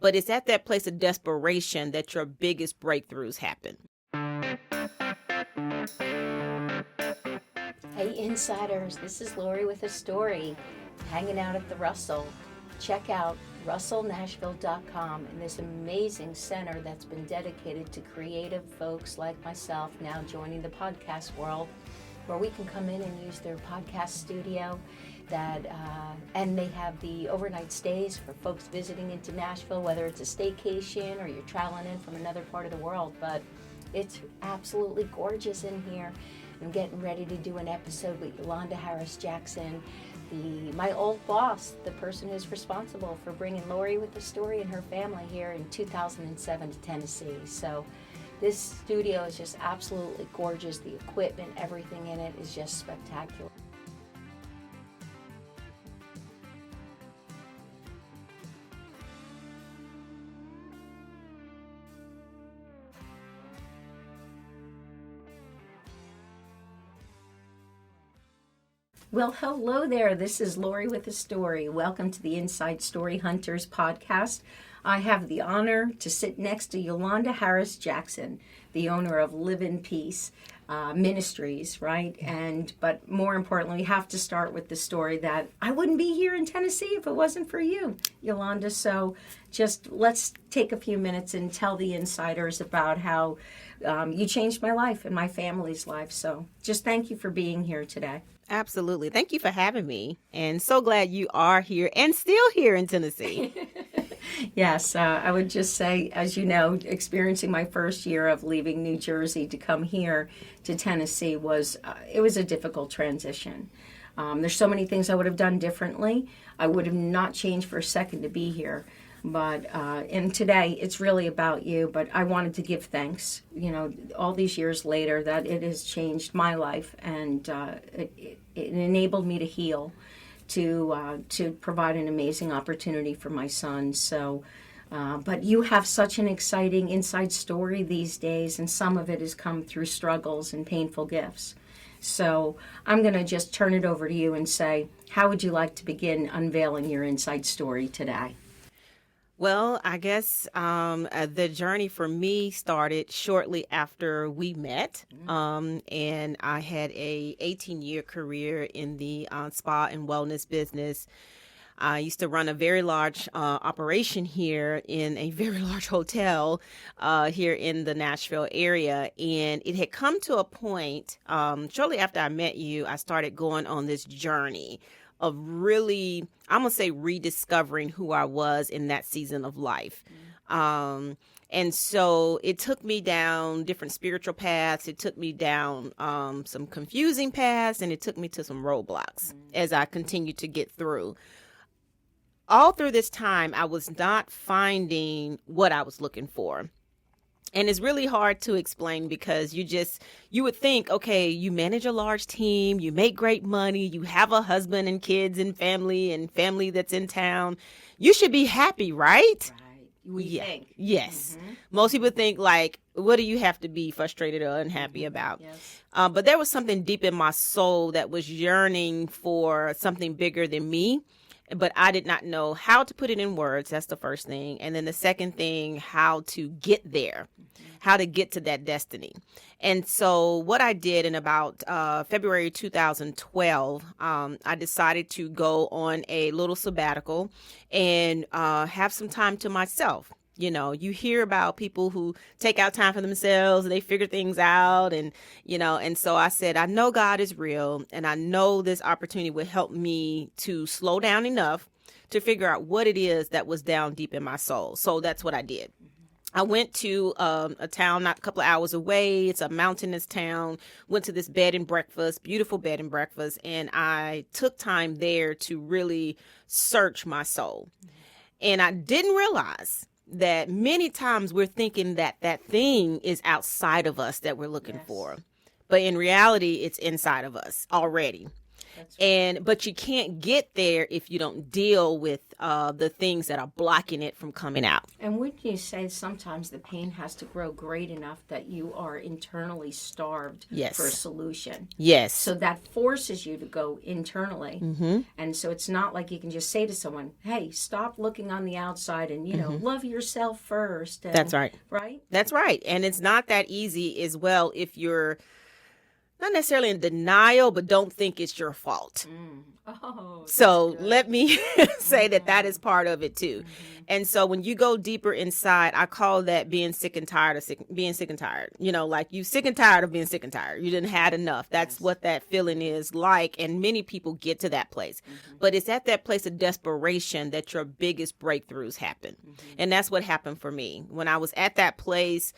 but it's at that place of desperation that your biggest breakthroughs happen. Hey Insiders, this is Laurie with a story, hanging out at the Russell. Check out russellnashville.com and this amazing center that's been dedicated to creative folks like myself now joining the podcast world, where we can come in and use their podcast studio and they have the overnight stays for folks visiting into Nashville, whether it's a staycation or you're traveling in from another part of the world. But it's absolutely gorgeous in here. I'm getting ready to do an episode with Yolanda Harris Jackson, my old boss, the person who's responsible for bringing Laurie with the story and her family here in 2007 to Tennessee. So this studio is just absolutely gorgeous. The equipment, everything in it is just spectacular. Well, hello there. This is Laurie with a story. Welcome to the Inside Story Hunters podcast. I have the honor to sit next to Yolanda Harris Jackson, the owner of In Peace Ministries, right? But more importantly, we have to start with the story that I wouldn't be here in Tennessee if it wasn't for you, Yolanda. So just let's take a few minutes and tell the insiders about how you changed my life and my family's life. So just thank you for being here today. Absolutely. Thank you for having me. And so glad you are here and still here in Tennessee. Yes, I would just say, as you know, experiencing my first year of leaving New Jersey to come here to Tennessee was a difficult transition. There's so many things I would have done differently. I would have not changed for a second to be here. But and today it's really about you. But I wanted to give thanks, all these years later, that it has changed my life, and it enabled me to heal, to provide an amazing opportunity for my son. So, but you have such an exciting inside story these days, and some of it has come through struggles and painful gifts. So I'm going to just turn it over to you and say, how would you like to begin unveiling your inside story today? Well, I guess the journey for me started shortly after we met, and I had a 18-year career in the spa and wellness business. I used to run a very large operation here in a very large hotel here in the Nashville area, and it had come to a point shortly after I met you, I started going on this journey of really, I'm going to say, rediscovering who I was in that season of life. And so it took me down different spiritual paths. It took me down some confusing paths, and it took me to some roadblocks as I continued to get through. All through this time, I was not finding what I was looking for. And it's really hard to explain because you would think, okay, you manage a large team, you make great money, you have a husband and kids and family that's in town. You should be happy, right? Right. We think. Yes. Mm-hmm. Most people think, like, what do you have to be frustrated or unhappy about? Yes. But there was something deep in my soul that was yearning for something bigger than me. But I did not know how to put it in words. That's the first thing. And then the second thing, how to get there, how to get to that destiny. And so what I did in about February 2012, I decided to go on a little sabbatical and have some time to myself. You hear about people who take out time for themselves and they figure things out. And so I said, I know God is real, and I know this opportunity would help me to slow down enough to figure out what it is that was down deep in my soul. So that's what I did. I went to a town not a couple of hours away. It's a mountainous town. Went to this bed and breakfast, beautiful bed and breakfast. And I took time there to really search my soul. And I didn't realize that many times we're thinking that that thing is outside of us that we're looking for. But in reality, it's inside of us already. But you can't get there if you don't deal with the things that are blocking it from coming out. And wouldn't you say sometimes the pain has to grow great enough that you are internally starved for a solution? Yes. So that forces you to go internally. Mm-hmm. And so it's not like you can just say to someone, hey, stop looking on the outside and, love yourself first. And, That's right. Right? That's right. And it's not that easy as well if you're not necessarily in denial, but don't think it's your fault. So let me say that is part of it too. And so when you go deeper inside, I call that being sick and tired of being sick and tired. Like you sick and tired of being sick and tired. You didn't had enough. That's what that feeling is like. And many people get to that place. But it's at that place of desperation that your biggest breakthroughs happen. And that's what happened for me. When I was at that place,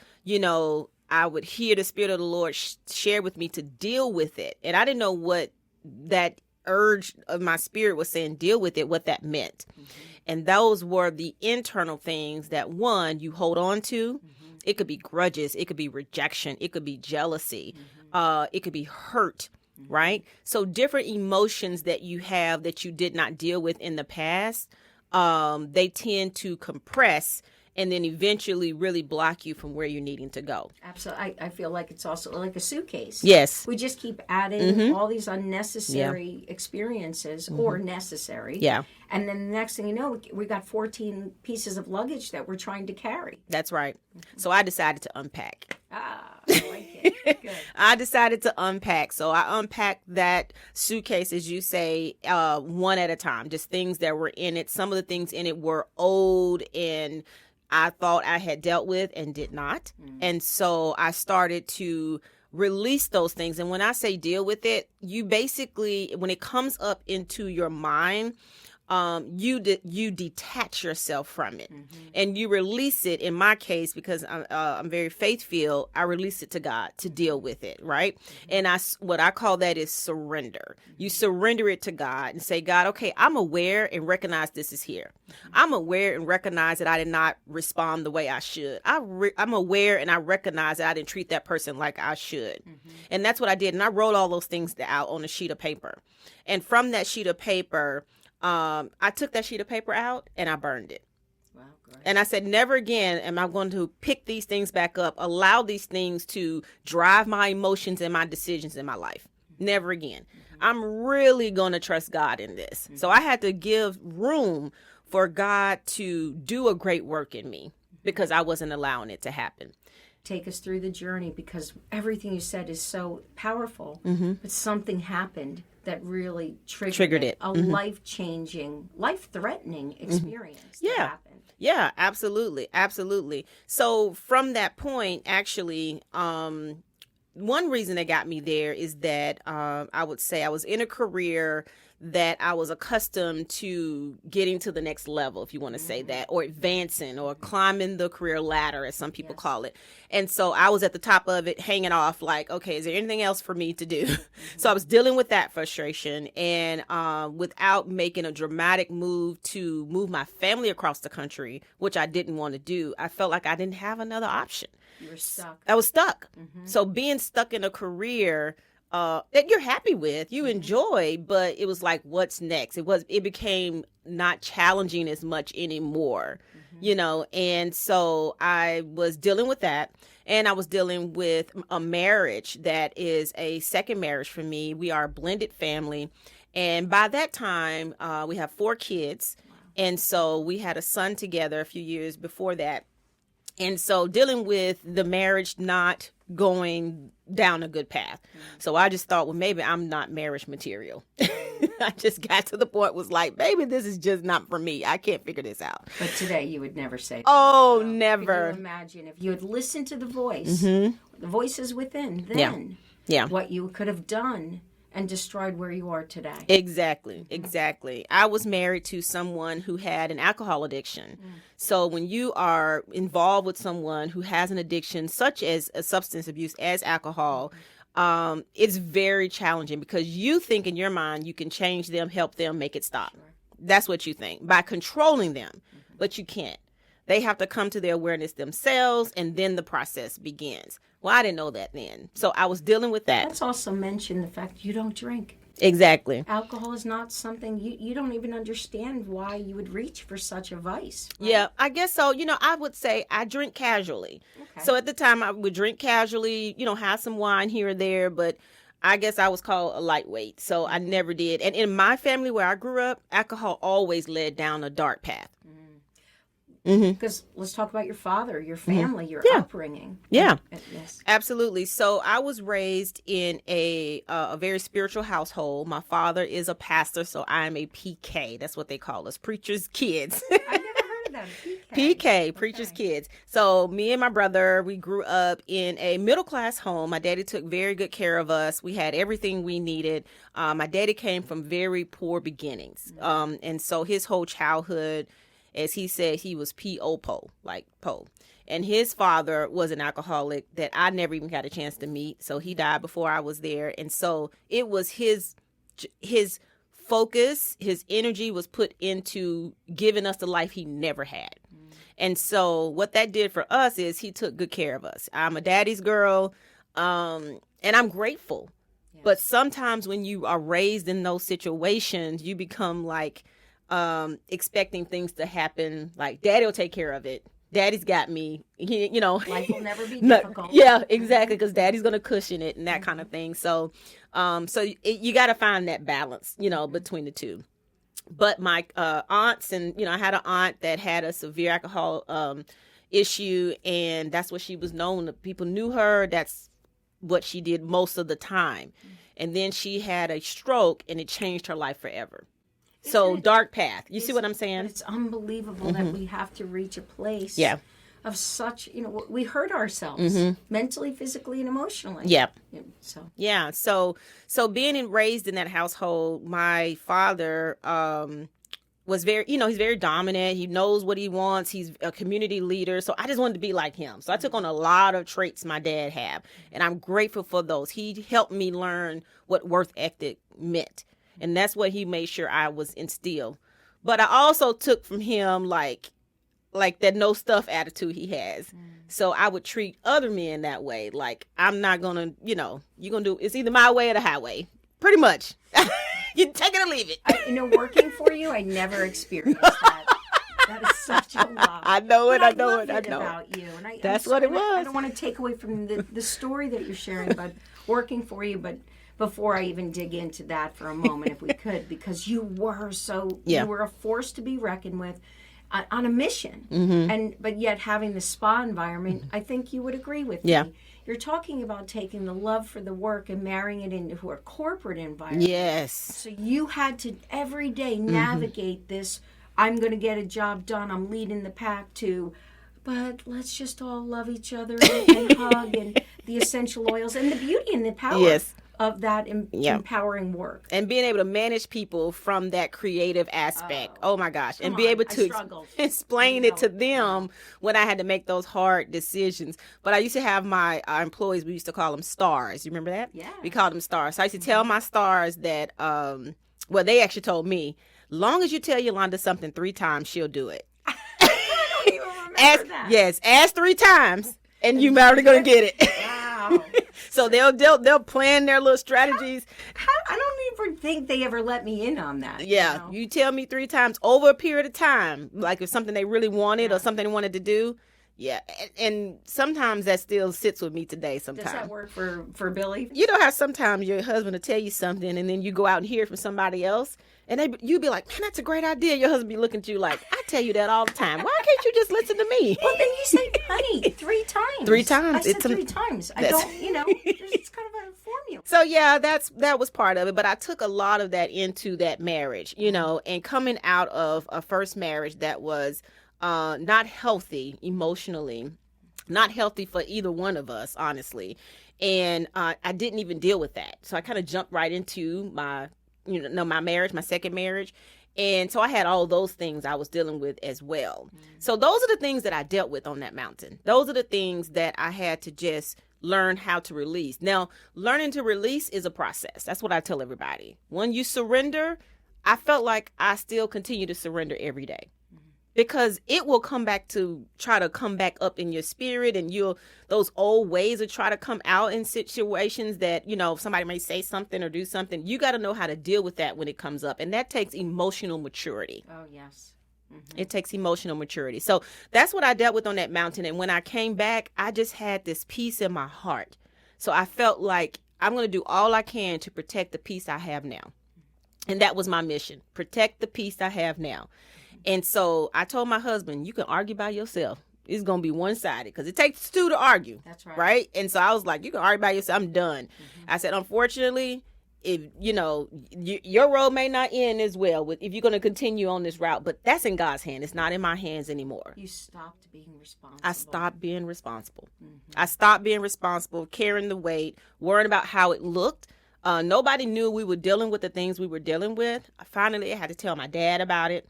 I would hear the Spirit of the Lord share with me to deal with it. And I didn't know what that urge of my spirit was saying, deal with it, what that meant. And those were the internal things that, one, you hold on to. It could be grudges. It could be rejection. It could be jealousy. It could be hurt, right? So different emotions that you have that you did not deal with in the past, they tend to compress and then eventually really block you from where you're needing to go. Absolutely. I feel like it's also like a suitcase. Yes. We just keep adding all these unnecessary experiences or necessary. Yeah. And then the next thing you know, we got 14 pieces of luggage that we're trying to carry. That's right. So I decided to unpack. I like it. Good. I decided to unpack. So I unpacked that suitcase, as you say, one at a time, just things that were in it. Some of the things in it were old and I thought I had dealt with and did not. And so I started to release those things. And when I say deal with it, you basically, when it comes up into your mind, you detach yourself from it and you release it. In my case, because I'm very faith-filled, I release it to God to deal with it, right? And what I call that is surrender. You surrender it to God and say, God, okay, I'm aware and recognize this is here. I'm aware and recognize that I did not respond the way I should. I'm aware and I recognize that I didn't treat that person like I should. And that's what I did. And I wrote all those things out on a sheet of paper. And from that sheet of paper, I took that sheet of paper out and I burned it. Wow, great. And I said, never again am I going to pick these things back up, allow these things to drive my emotions and my decisions in my life. Never again. I'm really going to trust God in this. So I had to give room for God to do a great work in me because I wasn't allowing it to happen. Take us through the journey, because everything you said is so powerful, but something happened that really triggered it. A life-changing, life-threatening experience that happened. Yeah, absolutely. Absolutely. So from that point, actually, one reason that got me there is that I would say I was in a career that I was accustomed to getting to the next level, if you want to say that, or advancing or climbing the career ladder, as some people call it. And so I was at the top of it, hanging off like, okay, is there anything else for me to do? So I was dealing with that frustration, and without making a dramatic move to move my family across the country, which I didn't want to do, I felt like I didn't have another option. You were stuck. I was stuck. So being stuck in a career that you're happy with, you enjoy, but it was like, what's next? It became not challenging as much anymore, and so I was dealing with that, and I was dealing with a marriage that is a second marriage for me. We are a blended family, and by that time, we have 4 kids, and so we had a son together a few years before that. And so dealing with the marriage not going down a good path. So I just thought, well, maybe I'm not marriage material. I just got to the point, was like, maybe this is just not for me. I can't figure this out. But today you would never say that. Oh, never. Can you imagine if you had listened to the voice, the voices within, then what you could have done and destroyed where you are today. Exactly. I was married to someone who had an alcohol addiction. So when you are involved with someone who has an addiction, such as a substance abuse as alcohol, it's very challenging because you think in your mind you can change them, help them, make it stop. Sure. That's what you think by controlling them, but you can't. They have to come to their awareness themselves, and then the process begins. Well, I didn't know that then. So I was dealing with that. Let's also mention the fact you don't drink. Exactly. Alcohol is not something you don't even understand why you would reach for such a vice. Right? Yeah, I guess so. I would say I drink casually. Okay. So at the time I would drink casually, have some wine here or there, but I guess I was called a lightweight. So I never did. And in my family where I grew up, alcohol always led down a dark path. Because let's talk about your father, your family, your upbringing. Yeah. Yes. Absolutely. So I was raised in a very spiritual household. My father is a pastor, so I'm a PK. That's what they call us, preacher's kids. I've never heard of that. PK, preacher's kids. So me and my brother, we grew up in a middle class home. My daddy took very good care of us. We had everything we needed. My daddy came from very poor beginnings, and so his whole childhood, as he said, he was P.O.P.O., like Po. And his father was an alcoholic that I never even got a chance to meet. So he died before I was there. And so it was his focus, his energy was put into giving us the life he never had. And so what that did for us is he took good care of us. I'm a daddy's girl, and I'm grateful. Yes. But sometimes when you are raised in those situations, you become like, expecting things to happen, like daddy will take care of it. Daddy's got me. Life will never be difficult. Yeah, exactly, because daddy's gonna cushion it and that kind of thing. So, you got to find that balance, between the two. But my aunts, and I had an aunt that had a severe alcohol issue, and that's what she was known. People knew her. That's what she did most of the time. And then she had a stroke, and it changed her life forever. So dark path. You see what I'm saying? But it's unbelievable that we have to reach a place of such, we hurt ourselves mentally, physically, and emotionally. Yeah. So. Yeah. So being raised in that household, my father was very, he's very dominant. He knows what he wants. He's a community leader. So I just wanted to be like him. So I took on a lot of traits my dad had, and I'm grateful for those. He helped me learn what work ethic meant. And that's what he made sure I was instilled. But I also took from him like that no stuff attitude he has. So I would treat other men that way. Like, I'm not going to, you're going to do, it's either my way or the highway. Pretty much. You take it or leave it. Working for you, I never experienced that. That is such a lot. I know it. But I know it. About you. And that's what it was. I don't want to take away from the story that you're sharing about working for you, but before I even dig into that for a moment, if we could, because you were you were a force to be reckoned with on a mission. But yet having the spa environment, I think you would agree with me. You're talking about taking the love for the work and marrying it into a corporate environment. Yes. So you had to every day navigate this, I'm going to get a job done, I'm leading the pack, to, but let's just all love each other and hug, and the essential oils and the beauty and the power of that empowering work. And being able to manage people from that creative aspect. Oh my gosh. And be able to explain it to them when I had to make those hard decisions. But I used to have my employees, we used to call them stars. You remember that? Yeah. We called them stars. So I used to tell my stars that, they actually told me, long as you tell Yolanda something 3 times, she'll do it. I don't even remember that. Yes, ask 3 times and you're already going to get it. Wow. So they'll plan their little strategies. I don't even think they ever let me in on that. Yeah, you tell me 3 times over a period of time, like if something they really wanted or something they wanted to do. Yeah, and sometimes that still sits with me today sometimes. Does that work for Billy? You know how sometimes your husband will tell you something and then you go out and hear it from somebody else, and you'd be like, man, that's a great idea. Your husband be looking at you like, I tell you that all the time. Why can't you just listen to me? Well, then you say, honey, 3 times. 3 times. I said 3 times. I don't, it's kind of a formula. So yeah, that was part of it. But I took a lot of that into that marriage, and coming out of a first marriage that was not healthy emotionally, not healthy for either one of us, honestly. And I didn't even deal with that. So I kind of jumped right into my marriage, my second marriage. And so I had all those things I was dealing with as well. So those are the things that I dealt with on that mountain. Those are the things that I had to just learn how to release. Now, learning to release is a process. That's what I tell everybody. When you surrender, I felt like I still continue to surrender every day. because it will try to come back up in your spirit, and those old ways will try to come out in situations that, if somebody may say something or do something, you got to know how to deal with that when it comes up. And that takes emotional maturity. Oh, yes. Mm-hmm. It takes emotional maturity. So that's what I dealt with on that mountain. And when I came back, I just had this peace in my heart. So I felt like I'm going to do all I can to protect the peace I have now. And that was my mission, protect the peace I have now. And so I told my husband, you can argue by yourself. It's going to be one-sided because it takes two to argue. That's right. Right? And so I was like, you can argue by yourself. I'm done. Mm-hmm. I said, unfortunately, if your road may not end as well if you're going to continue on this route, but that's in God's hand. It's not in my hands anymore. You stopped being responsible. I stopped being responsible. Mm-hmm. I stopped being responsible, carrying the weight, worrying about how it looked. Nobody knew we were dealing with the things we were dealing with. Finally, I had to tell my dad about it.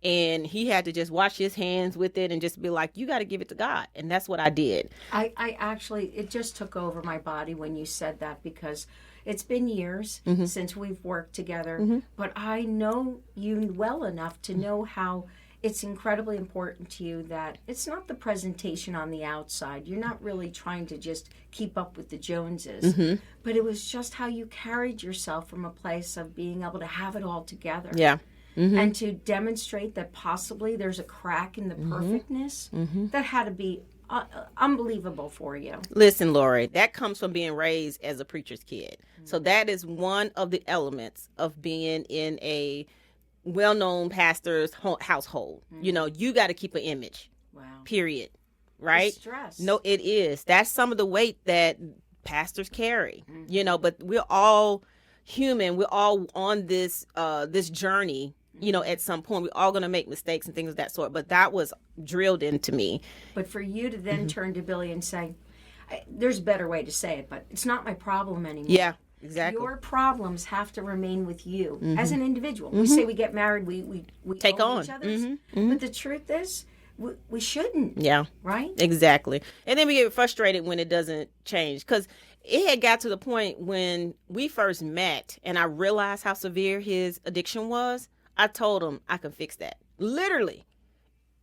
And he had to just wash his hands with it and just be like, you got to give it to God. And that's what I did. I actually, it just took over my body when you said that, because it's been years since we've worked together. But I know you well enough to know how it's incredibly important to you that it's not the presentation on the outside. You're not really trying to just keep up with the Joneses. But it was just how you carried yourself from a place of being able to have it all together. Yeah. And to demonstrate that possibly there's a crack in the perfectness, that had to be unbelievable for you. Listen, Laurie, that comes from being raised as a preacher's kid. So that is one of the elements of being in a well-known pastor's household. You got to keep an image. Wow. Period. Right? The stress. No, it is. That's some of the weight that pastors carry. But we're all human. We're all on this journey. At some point, we're all going to make mistakes and things of that sort. But that was drilled into me. But for you to then turn to Billy and say, there's a better way to say it, but it's not my problem anymore. Yeah, exactly. Your problems have to remain with you as an individual. We say we get married, we take on each other's. But the truth is, we shouldn't. Yeah. Right? Exactly. And then we get frustrated when it doesn't change, because it had got to the point when we first met and I realized how severe his addiction was. I told him I can fix that. Literally.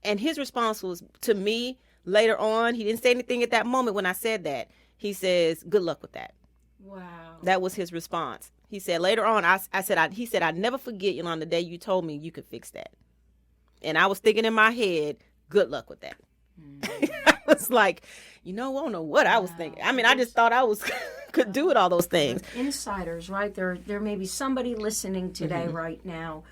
And his response was to me later on. He didn't say anything at that moment when I said that. He says, good luck with that. Wow. That was his response. He said later on, he said, I never forget, Yolanda, the day you told me you could fix that. And I was thinking in my head, good luck with that. I was like, I don't know what I was thinking. I mean, I just thought I could do it, all those things. Insiders, right? There may be somebody listening today right now,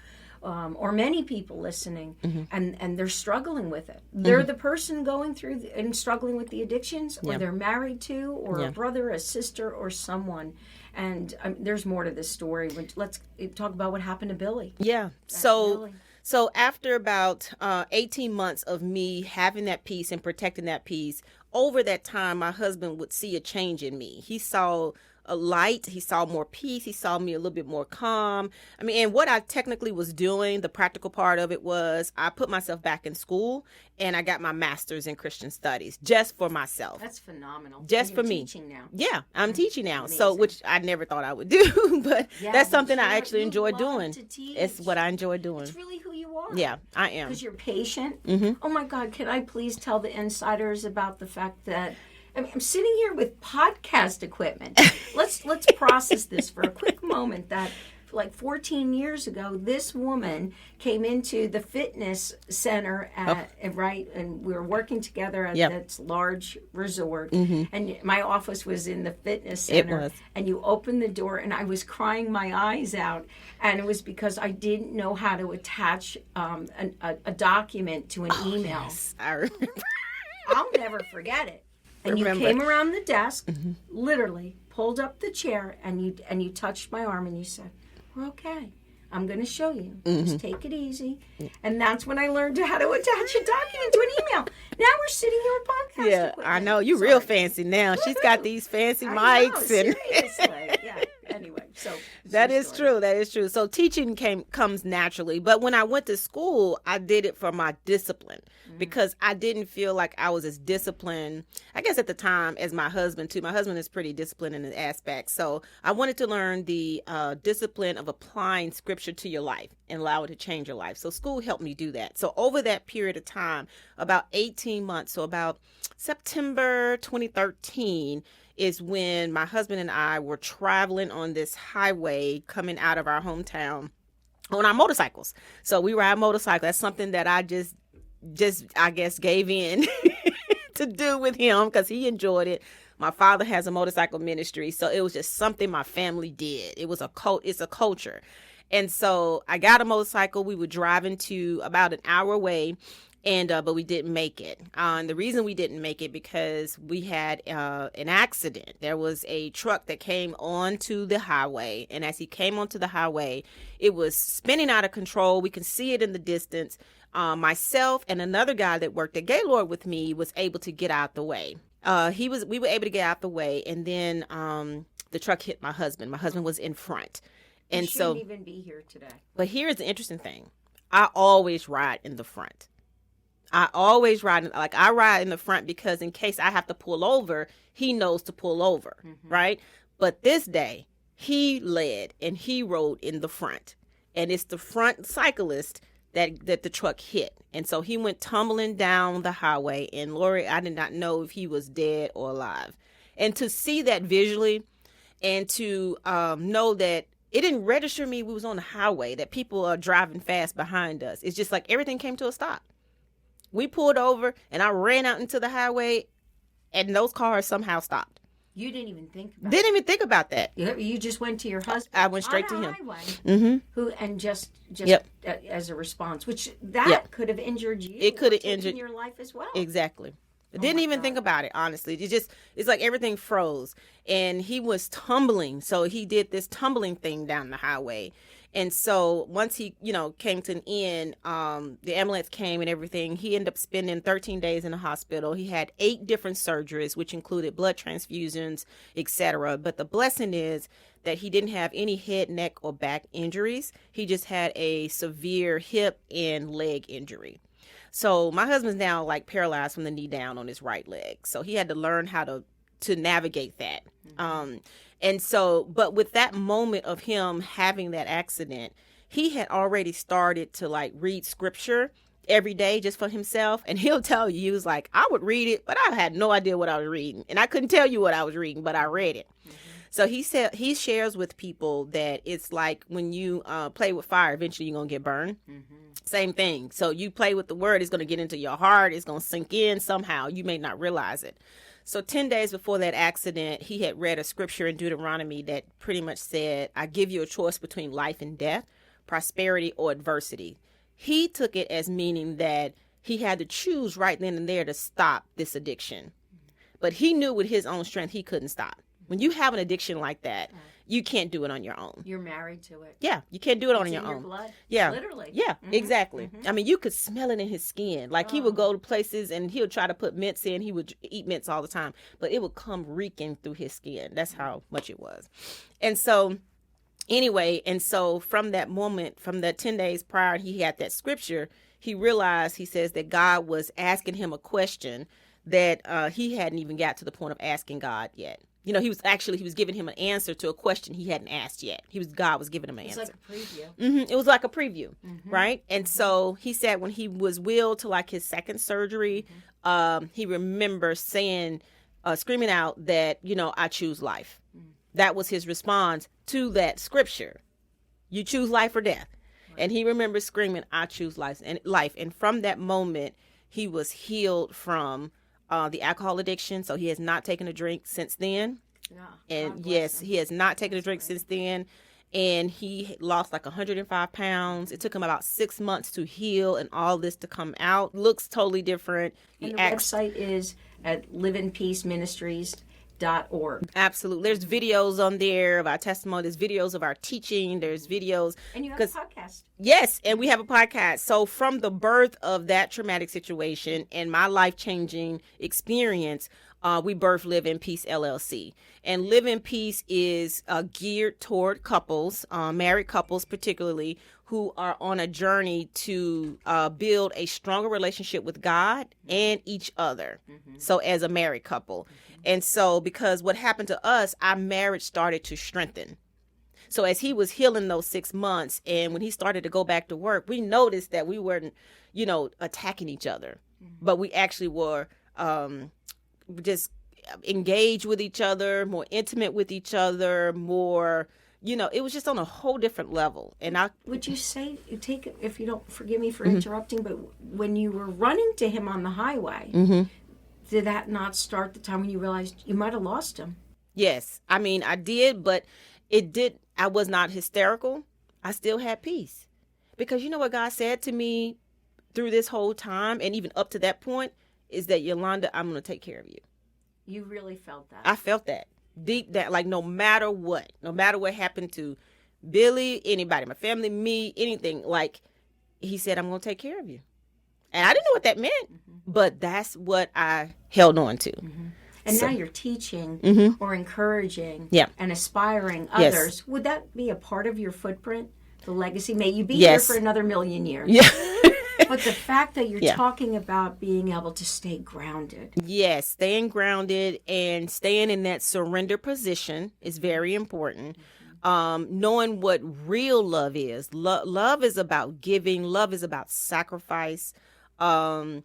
or many people listening, and they're struggling with it. They're the person going through and struggling with the addictions, or they're married to, or a brother, a sister, or someone. And there's more to this story. Let's talk about what happened to Billy. Yeah. So after about 18 months of me having that peace and protecting that peace, over that time, my husband would see a change in me. He saw a light. He saw more peace. He saw me a little bit more calm. I mean, and what I technically was doing, the practical part of it was I put myself back in school and I got my master's in Christian studies just for myself. That's phenomenal. Just for me. Teaching now. Yeah, I'm teaching now. Amazing. So, which I never thought I would do, but that's something I actually enjoy doing. It's what I enjoy doing. It's really who you are. Yeah, I am. Because you're patient. Oh my God, can I please tell the insiders about the fact that I'm sitting here with podcast equipment. Let's process this for a quick moment. That like 14 years ago, this woman came into the fitness center and we were working together at this large resort. And my office was in the fitness center. It was. And you opened the door, and I was crying my eyes out. And it was because I didn't know how to attach a document to an email. Yes, I remember. I'll never forget it. And you came around the desk, literally pulled up the chair, and you touched my arm, and you said, "We're okay. I'm going to show you. Just take it easy." And that's when I learned how to attach a document to an email. Now we're sitting here with podcast equipment. I know. You're real fancy now. She's got these fancy mics. Seriously. Yeah. Anyway, so That is true. That is true. So teaching comes naturally. But when I went to school, I did it for my discipline because I didn't feel like I was as disciplined, I guess at the time, as my husband too. My husband is pretty disciplined in the aspect. So I wanted to learn the discipline of applying scripture to your life and allow it to change your life. So school helped me do that. So over that period of time, about 18 months, so about September 2013, is when my husband and I were traveling on this highway coming out of our hometown on our motorcycles. So we ride motorcycles. That's something that I just I guess gave in to do with him because he enjoyed it. My father has a motorcycle ministry, so it was just something my family did. It's a culture. And so I got a motorcycle. We were driving to about an hour away. But we didn't make it. The reason we didn't make it because we had an accident. There was a truck that came onto the highway, and as he came onto the highway, it was spinning out of control. We can see it in the distance. Myself and another guy that worked at Gaylord with me was able to get out the way. We were able to get out the way, and then the truck hit my husband. My husband was in front, and you shouldn't even be here today. But here's the interesting thing: I always ride in the front. I ride in the front because in case I have to pull over, he knows to pull over, right? But this day, he led and he rode in the front. And it's the front cyclist that the truck hit. And so he went tumbling down the highway. And Laurie, I did not know if he was dead or alive. And to see that visually and to know that it didn't register me we was on the highway, that people are driving fast behind us. It's just like everything came to a stop. We pulled over and I ran out into the highway and those cars somehow stopped. You didn't even think about that. You just went to your husband. I went straight to him. Highway, and just as a response, which could have injured you. It could have injured your life as well. Exactly. Didn't even think about it, honestly. It's like everything froze. And he was tumbling. So he did this tumbling thing down the highway. And so once he, came to an end, the ambulance came and everything. He ended up spending 13 days in the hospital. He had 8 different surgeries, which included blood transfusions, etc. But the blessing is that he didn't have any head, neck, or back injuries. He just had a severe hip and leg injury. So my husband's now like paralyzed from the knee down on his right leg. So he had to learn how to navigate that. And so, but with that moment of him having that accident, he had already started to like read scripture every day just for himself. And he'll tell you, he was like, I would read it, but I had no idea what I was reading. And I couldn't tell you what I was reading, but I read it. So he shares with people that it's like when you play with fire, eventually you're going to get burned. Same thing. So you play with the word, it's going to get into your heart. It's going to sink in somehow. You may not realize it. So 10 days before that accident, he had read a scripture in Deuteronomy that pretty much said, I give you a choice between life and death, prosperity or adversity. He took it as meaning that he had to choose right then and there to stop this addiction. But he knew with his own strength, he couldn't stop. When you have an addiction like that, you can't do it on your own. You're married to it. Yeah, you can't do it on your own. Your blood. Yeah, literally. Yeah, exactly. I mean, you could smell it in his skin. Like he would go to places and he would try to put mints in. He would eat mints all the time, but it would come reeking through his skin. That's how much it was. And so, anyway, from that moment, from the 10 days prior, he had that scripture. He realized, he says, that God was asking him a question that he hadn't even got to the point of asking God yet. He was giving him an answer to a question he hadn't asked yet. God was giving him an answer. It was like a preview. It was like a preview, right? And so he said when he was willed to like his second surgery, he remembers saying, screaming out that, I choose life. That was his response to that scripture. You choose life or death. Right. And he remembers screaming, I choose life. And from that moment, he was healed from the alcohol addiction. So he has not taken a drink since then. Yeah, and yes, he has not taken a drink since then. And he lost like 105 pounds. It took him about 6 months to heal and all this to come out. Looks totally different. And the website is at Live in Peace Ministries. Absolutely. There's videos on there of our testimony. There's videos of our teaching. There's videos. And you have a podcast. Yes, and we have a podcast. So from the birth of that traumatic situation and my life-changing experience, we birthed Live in Peace LLC. And Live in Peace is geared toward couples, married couples particularly, who are on a journey to build a stronger relationship with God and each other. So as a married couple. And so because what happened to us, our marriage started to strengthen. So as he was healing those 6 months, and when he started to go back to work, we noticed that we weren't, attacking each other, but we actually were just engaged with each other, more intimate with each other, more, it was just on a whole different level. And would you say, if you don't forgive me for interrupting, but when you were running to him on the highway, did that not start the time when you realized you might have lost him? Yes. I mean, I did, but I was not hysterical. I still had peace. Because you know what God said to me through this whole time, and even up to that point, is that, Yolanda, I'm going to take care of you. You really felt that? I felt that. Deep down, like no matter what happened to Billy, anybody, my family, me, anything, like he said, I'm going to take care of you. And I didn't know what that meant, but that's what I held on to. And now you're teaching or encouraging and aspiring others. Yes. Would that be a part of your footprint, the legacy? May you be here for another million years. Yeah. But the fact that you're talking about being able to stay grounded. Yes, staying grounded and staying in that surrender position is very important. Knowing what real love is. Love is about giving. Love is about sacrifice. And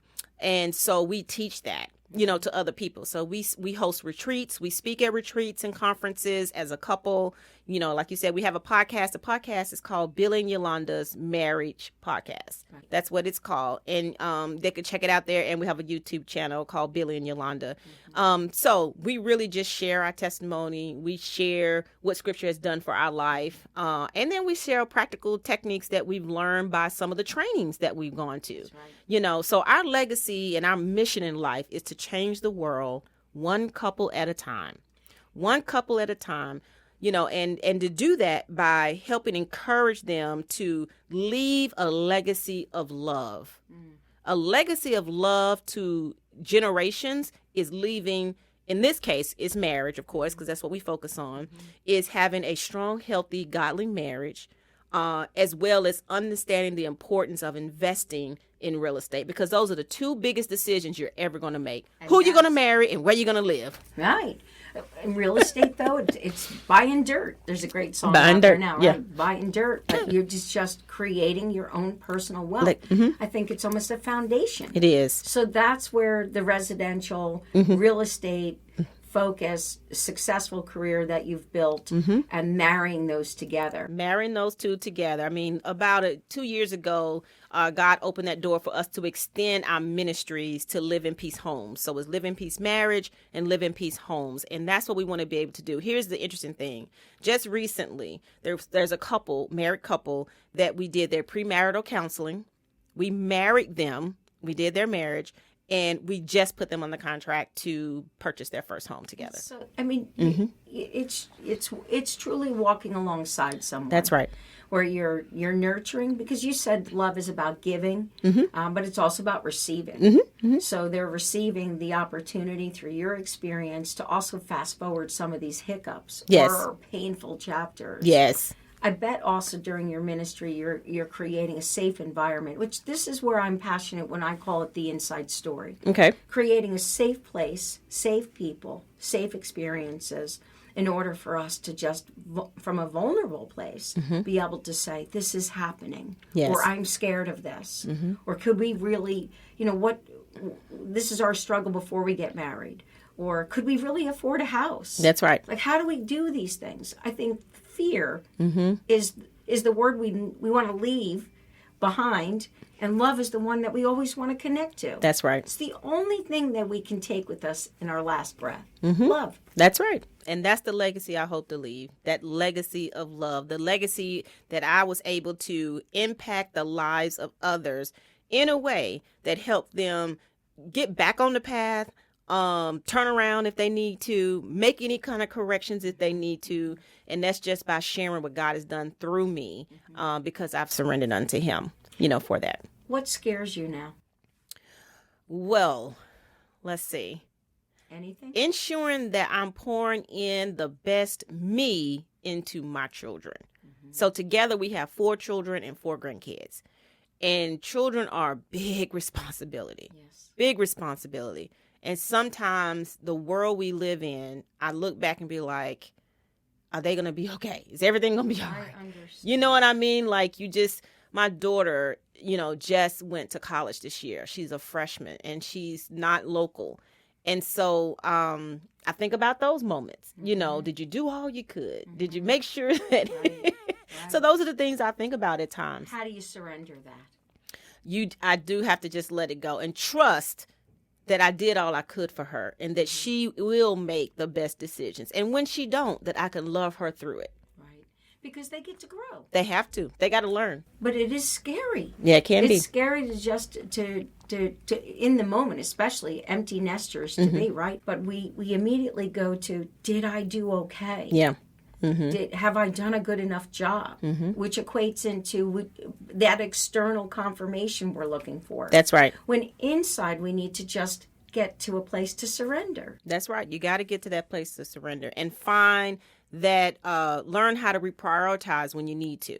so we teach that, to other people. So we host retreats. We speak at retreats and conferences as a couple. Like you said, we have a podcast. The podcast is called Billy and Yolanda's Marriage Podcast. Right. That's what it's called. And they could check it out there. And we have a YouTube channel called Billy and Yolanda. So we really just share our testimony. We share what Scripture has done for our life. And then we share practical techniques that we've learned by some of the trainings that we've gone to. That's right. So our legacy and our mission in life is to change the world one couple at a time. One couple at a time. And to do that by helping encourage them to leave a legacy of love. A legacy of love to generations is leaving, in this case, is marriage, of course, because that's what we focus on, is having a strong, healthy, godly marriage, as well as understanding the importance of investing in real estate, because those are the two biggest decisions you're ever going to make. And who you're going to marry and where you're going to live. Right. In real estate, though, it's buying dirt. There's a great song out there now, right? Buying dirt. But you're just creating your own personal wealth. I think it's almost a foundation. It is. So that's where the residential real estate focus, successful career that you've built, and marrying those together. Marrying those two together. I mean, about 2 years ago, God opened that door for us to extend our ministries to Live in Peace Homes. So it's Live in Peace Marriage and Live in Peace Homes. And that's what we want to be able to do. Here's the interesting thing. Just recently, there's a married couple, that we did their premarital counseling. We married them. We did their marriage. And we just put them on the contract to purchase their first home together. So, I mean, it's truly walking alongside someone. That's right. Where you're nurturing, because you said love is about giving, but it's also about receiving. So they're receiving the opportunity through your experience to also fast forward some of these hiccups or painful chapters. Yes. I bet also during your ministry, you're creating a safe environment, which this is where I'm passionate when I call it the inside story. Okay. Creating a safe place, safe people, safe experiences, in order for us to just, from a vulnerable place, be able to say, this is happening, or I'm scared of this, or could we really, this is our struggle before we get married, or could we really afford a house? That's right. Like, how do we do these things? I think fear is the word we want to leave behind, and love is the one that we always want to connect to. That's right. It's the only thing that we can take with us in our last breath. Love. That's right. And that's the legacy I hope to leave. That legacy of love. The legacy that I was able to impact the lives of others in a way that helped them get back on the path turn around if they need to, make any kind of corrections if they need to. And that's just by sharing what God has done through me, because I've surrendered unto him, for that. What scares you now? Well, let's see. Anything? Ensuring that I'm pouring in the best me into my children. So together we have 4 children and 4 grandkids. And children are a big responsibility. Yes. Big responsibility. And sometimes the world we live in, I look back and be like, are they going to be okay? Is everything going to be all right? I understand. You know what I mean? Like my daughter, just went to college this year. She's a freshman and she's not local. And so I think about those moments. Did you do all you could? Did you make sure that... Right. So those are the things I think about at times. How do you surrender that? I do have to just let it go and trust that I did all I could for her and that she will make the best decisions. And when she don't, that I can love her through it. Right. Because they get to grow. They have to. They got to learn. But it is scary. Yeah, it can be. It's scary to just to in the moment, especially empty nesters to me, right? But we immediately go to, did I do okay? Yeah. Have I done a good enough job? Which equates into that external confirmation we're looking for. That's right. When inside we need to just get to a place to surrender. That's right. You got to get to that place to surrender and find that, learn how to reprioritize when you need to,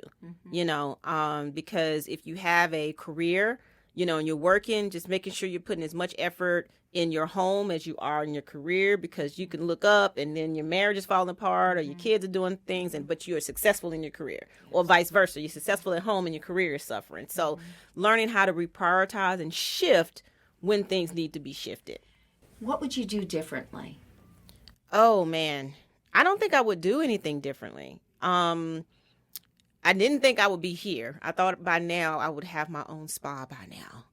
because if you have a career, and you're working, just making sure you're putting as much effort in your home as you are in your career, because you can look up and then your marriage is falling apart or your kids are doing things, but you are successful in your career, or vice versa. You're successful at home and your career is suffering. So learning how to reprioritize and shift when things need to be shifted. What would you do differently? Oh, man. I don't think I would do anything differently. I didn't think I would be here. I thought by now I would have my own spa by now.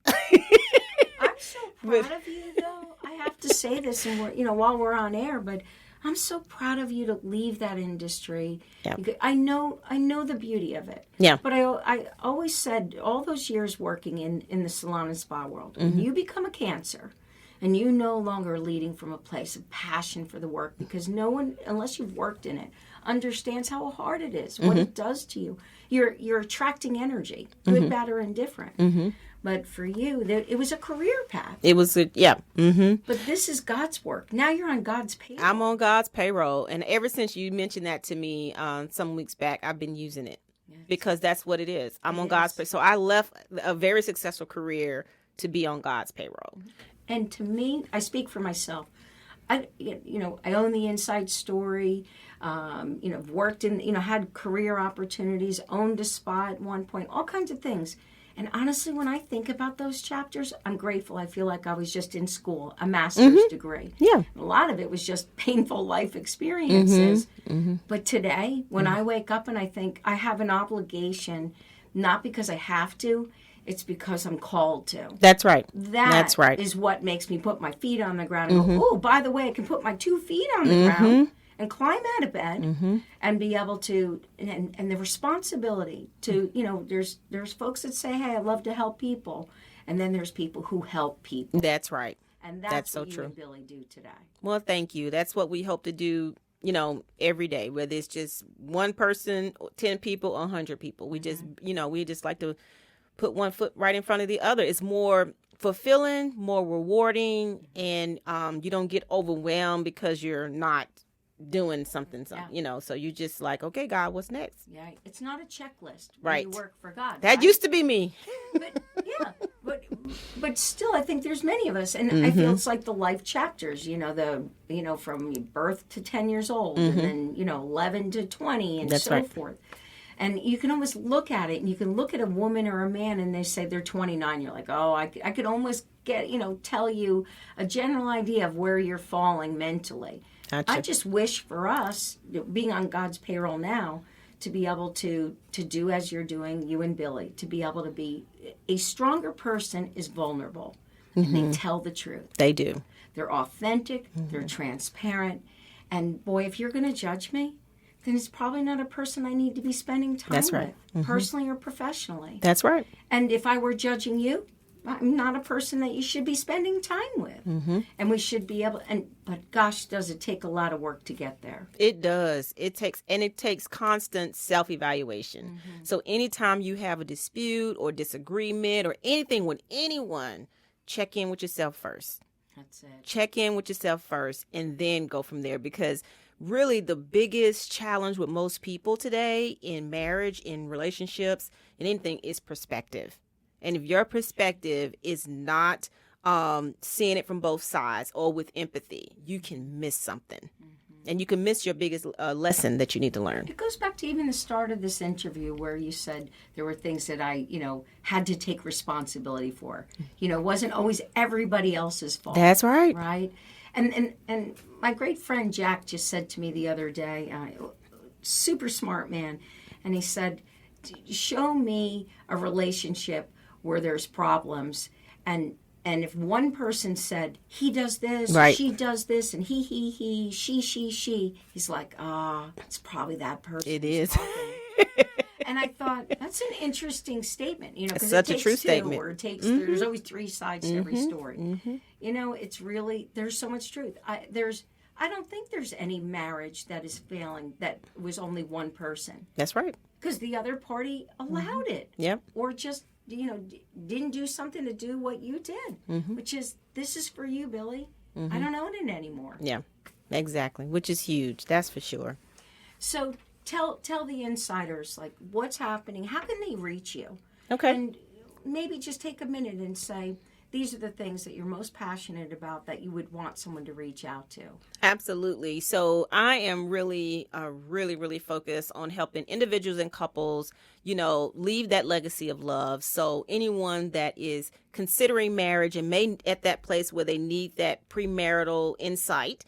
I'm so proud of you, though. I have to say this, and while we're on air, but I'm so proud of you to leave that industry. Yeah. I know the beauty of it. Yeah. But I always said, all those years working in the salon and spa world, when you become a Cancer, and you no longer leading from a place of passion for the work, because no one, unless you've worked in it, understands how hard it is, what it does to you. You're attracting energy, good, bad, or indifferent. But for you, it was a career path. It was, yeah. But this is God's work. Now you're on God's payroll. I'm on God's payroll. And ever since you mentioned that to me some weeks back, I've been using it. Yes. Because that's what it is. I'm on God's payroll. So I left a very successful career to be on God's payroll. And to me, I speak for myself. I own the inside story. Worked in, had career opportunities, owned a spa at one point, all kinds of things. And honestly, when I think about those chapters, I'm grateful. I feel like I was just in school, a master's degree. Yeah. A lot of it was just painful life experiences. But today, when I wake up and I think I have an obligation, not because I have to, it's because I'm called to. That's right. That's right. Is what makes me put my feet on the ground and go, oh, by the way, I can put my 2 feet on the ground and climb out of bed and be able to, and the responsibility to, there's folks that say, hey, I love to help people. And then there's people who help people. That's right. And that's so what you true. and Billy do today. Well, thank you. That's what we hope to do, every day, whether it's just one person, 10 people, 100 people. We just, we just like to put one foot right in front of the other. It's more fulfilling, more rewarding, and you don't get overwhelmed because you're not doing something, so you just like, okay, God, what's next? Yeah, it's not a checklist when right. you work for God. That used to be me. But still, I think there's many of us, and I feel it's like the life chapters, from birth to 10 years old, and then, 11 to 20, and That's so right. forth. And you can almost look at it, and you can look at a woman or a man, and they say they're 29. You're like, oh, I could almost get, tell you a general idea of where you're falling mentally. Gotcha. I just wish for us, being on God's payroll now, to be able to do as you're doing, you and Billy, to be able to be a stronger person is vulnerable. And they tell the truth. They do. They're authentic. They're transparent. And boy, if you're going to judge me, then it's probably not a person I need to be spending time That's right. with, personally or professionally. That's right. And if I were judging you, I'm not a person that you should be spending time with. And we should be able, but gosh, does it take a lot of work to get there. It does. It takes constant self-evaluation. So anytime you have a dispute or disagreement or anything with anyone, check in with yourself first. That's it. Check in with yourself first and then go from there, because really the biggest challenge with most people today in marriage, in relationships, in anything is perspective. And if your perspective is not seeing it from both sides or with empathy, you can miss something. And you can miss your biggest lesson that you need to learn. It goes back to even the start of this interview where you said there were things that I, had to take responsibility for. It wasn't always everybody else's fault. That's right. Right? And my great friend Jack just said to me the other day, super smart man, and he said, show me a relationship where there's problems, and if one person said, he does this, right, she does this, and he, she, he's like, it's probably that person. It is. And I thought, that's an interesting statement, it's such a true statement. Or it takes, there's always three sides to every story. It's really, there's so much truth. I don't think there's any marriage that is failing that was only one person. That's right. Because the other party allowed it. Yep. Or just, didn't do something to do what you did, which is, this is for you, Billy. I don't own it anymore. Yeah, exactly, which is huge. That's for sure. So tell the insiders, like, what's happening. How can they reach you? Okay. And maybe just take a minute and say, these are the things that you're most passionate about that you would want someone to reach out to. Absolutely. So I am really focused on helping individuals and couples, leave that legacy of love. So anyone that is considering marriage and may at that place where they need that premarital insight,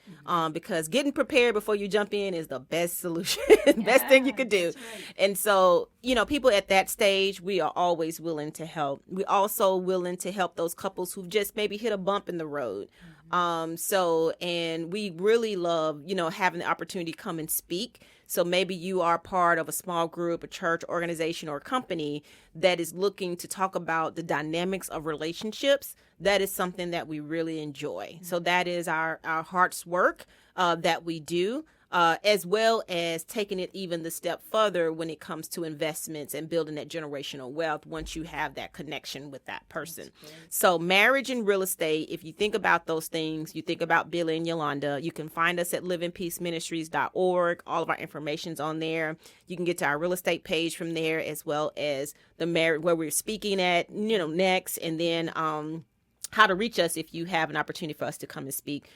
because getting prepared before you jump in is the best solution, best thing you could do. Right. And so, people at that stage, we are always willing to help. We also willing to help those couples who've just maybe hit a bump in the road. And we really love, having the opportunity to come and speak. So maybe you are part of a small group, a church, organization, or company that is looking to talk about the dynamics of relationships. That is something that we really enjoy. So that is our heart's work that we do. As well as taking it even the step further when it comes to investments and building that generational wealth once you have that connection with that person. So marriage and real estate, if you think about those things, you think about Billy and Yolanda, you can find us at liveinpeaceministries.org. All of our information's on there. You can get to our real estate page from there, as well as the marriage where we're speaking at, next, and then how to reach us if you have an opportunity for us to come and speak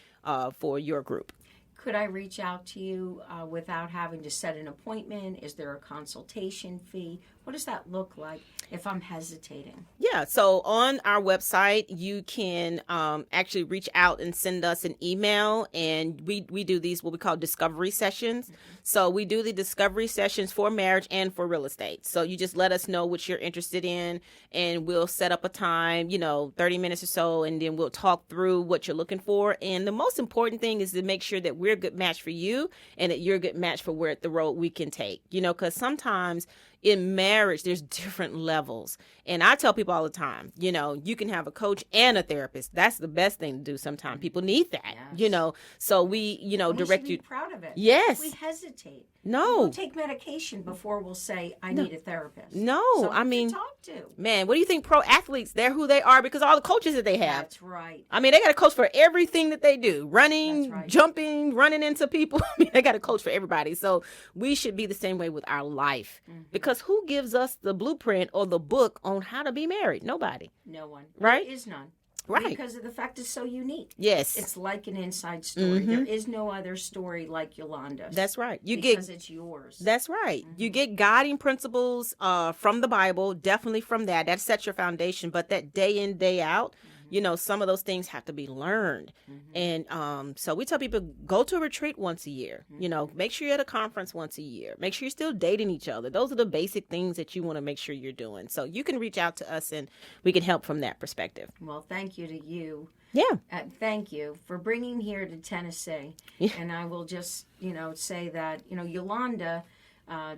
for your group. Could I reach out to you without having to set an appointment? Is there a consultation fee? What does that look like if I'm hesitating? Yeah, so on our website, you can actually reach out and send us an email, and we do these what we call discovery sessions. So we do the discovery sessions for marriage and for real estate. So you just let us know what you're interested in, and we'll set up a time, 30 minutes or so, and then we'll talk through what you're looking for. And the most important thing is to make sure that we're a good match for you and that you're a good match for where the road we can take, because sometimes in marriage, there's different levels. And I tell people all the time, you can have a coach and a therapist. That's the best thing to do sometimes. People need that, So we, direct you. You. Be proud of it. Yes. We hesitate. No. We'll take medication before we'll say, I need a therapist. No, to talk to. Man, what do you think pro athletes, they're who they are because of all the coaches that they have. That's right. They got a coach for everything that they do. Running, jumping, running into people. They got a coach for everybody. So we should be the same way with our life. Because who gives us the blueprint or the book on how to be married? Nobody. No one. Right? There is none. Right. Because of the fact it's so unique. Yes. It's like an inside story. There is no other story like Yolanda's. That's right. Because it's yours. That's right. You get guiding principles from the Bible, definitely from that. That sets your foundation. But that day in, day out, some of those things have to be learned. And so we tell people, go to a retreat once a year. Make sure you're at a conference once a year. Make sure you're still dating each other. Those are the basic things that you want to make sure you're doing. So you can reach out to us and we can help from that perspective. Well, thank you to you. Yeah. Thank you for bringing here to Tennessee. Yeah. And I will just, say that, Yolanda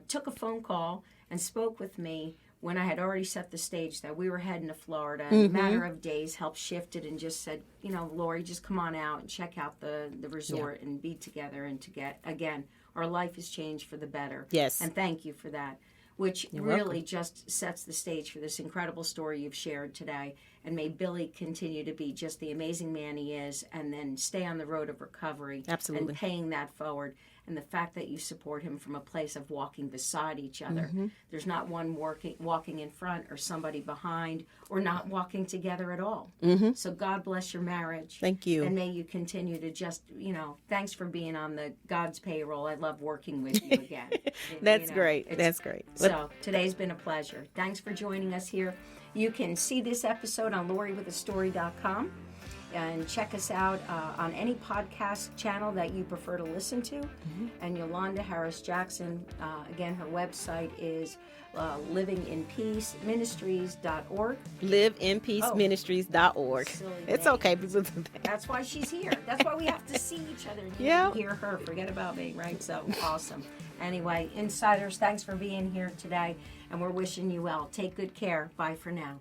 took a phone call and spoke with me when I had already set the stage that we were heading to Florida, in a matter of days, helped shift it and just said, Laurie, just come on out and check out the resort and be together and to get, again, our life has changed for the better. Yes. And thank you for that, which You're really welcome. just sets the stage for this incredible story you've shared today. And may Billy continue to be just the amazing man he is, and then stay on the road of recovery. Absolutely. And paying that forward. And the fact that you support him from a place of walking beside each other. There's not one walking in front or somebody behind, or not walking together at all. So God bless your marriage. Thank you. And may you continue to just, thanks for being on the God's payroll. I love working with you again. That's great. That's great. So today's been a pleasure. Thanks for joining us here. You can see this episode on LaurieWithAStory.com. And check us out on any podcast channel that you prefer to listen to. And Yolanda Harris Jackson, again, her website is livinginpeaceministries.org. Liveinpeaceministries.org. Silly It's name. okay. People do that. That's why she's here. That's why we have to see each other and Yeah. hear her. Forget about me, right? So awesome. Anyway, insiders, thanks for being here today. And we're wishing you well. Take good care. Bye for now.